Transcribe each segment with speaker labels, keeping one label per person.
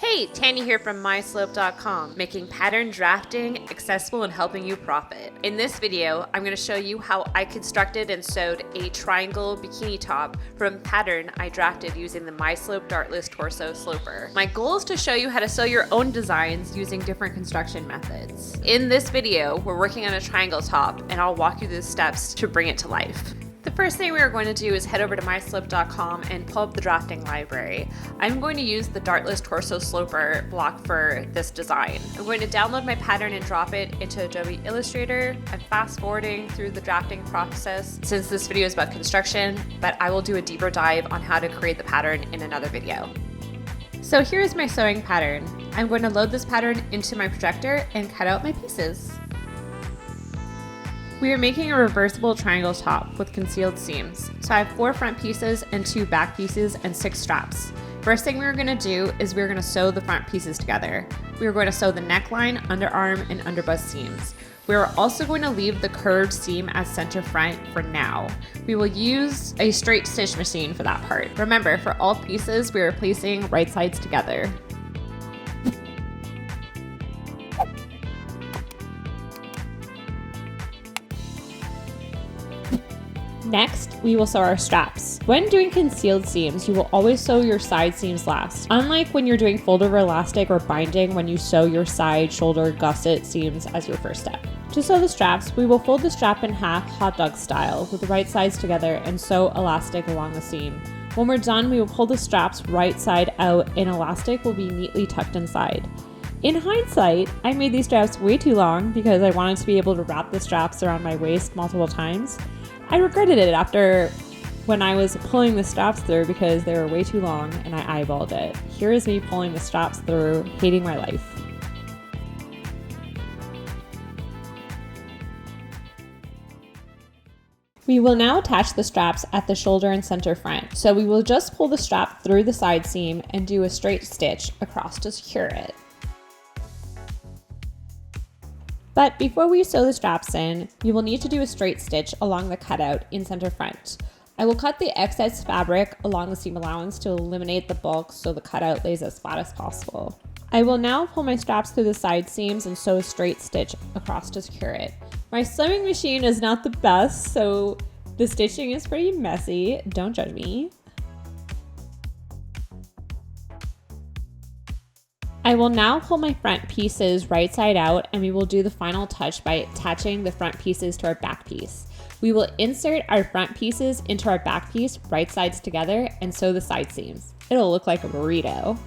Speaker 1: Hey, Tanya here from MiSlope.com, making pattern drafting accessible and helping you profit. In this video, I'm going to show you how I constructed and sewed a triangle bikini top from a pattern I drafted using the MiSlope Dartless Torso Sloper. My goal is to show you how to sew your own designs using different construction methods. In this video, we're working on a triangle top, and I'll walk you through the steps to bring it to life. The first thing we are going to do is head over to MiSlope.com and pull up the drafting library. I'm going to use the Dartless Torso Sloper block for this design. I'm going to download my pattern and drop it into Adobe Illustrator. I'm fast forwarding through the drafting process since this video is about construction, but I will do a deeper dive on how to create the pattern in another video. So here is my sewing pattern. I'm going to load this pattern into my projector and cut out my pieces. We are making a reversible triangle top with concealed seams. So I have 4 front pieces and 2 back pieces and 6 straps. First thing we're going to do is we're going to sew the front pieces together. We are going to sew the neckline, underarm, and underbust seams. We are also going to leave the curved seam as center front for now. We will use a straight stitch machine for that part. Remember, for all pieces, we are placing right sides together. Next, we will sew our straps. When doing concealed seams, you will always sew your side seams last. Unlike when you're doing fold over elastic or binding when you sew your side, shoulder, gusset seams as your first step. To sew the straps, we will fold the strap in half hot dog style with the right sides together and sew elastic along the seam. When we're done, we will pull the straps right side out and elastic will be neatly tucked inside. In hindsight, I made these straps way too long because I wanted to be able to wrap the straps around my waist multiple times. I regretted it after when I was pulling the straps through because they were way too long and I eyeballed it. Here is me pulling the straps through, hating my life. We will now attach the straps at the shoulder and center front. So we will just pull the strap through the side seam and do a straight stitch across to secure it. But before we sew the straps in, you will need to do a straight stitch along the cutout in center front. I will cut the excess fabric along the seam allowance to eliminate the bulk so the cutout lays as flat as possible. I will now pull my straps through the side seams and sew a straight stitch across to secure it. My sewing machine is not the best, so the stitching is pretty messy. Don't judge me. I will now pull my front pieces right side out and we will do the final touch by attaching the front pieces to our back piece. We will insert our front pieces into our back piece right sides together and sew the side seams. It'll look like a burrito.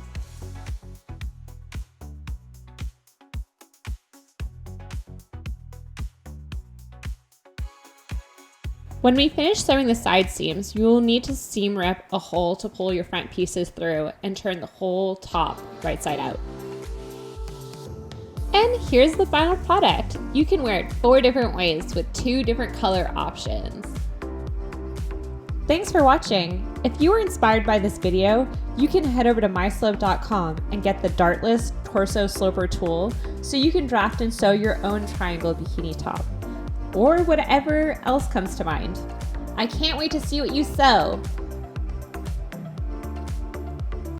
Speaker 1: When we finish sewing the side seams, you will need to seam rip a hole to pull your front pieces through and turn the whole top right side out. And here's the final product. You can wear it 4 different ways with 2 different color options. Thanks for watching. If you were inspired by this video, you can head over to MiSlope.com and get the Dartless Torso Sloper tool so you can draft and sew your own triangle bikini top, or whatever else comes to mind. I can't wait to see what you sew.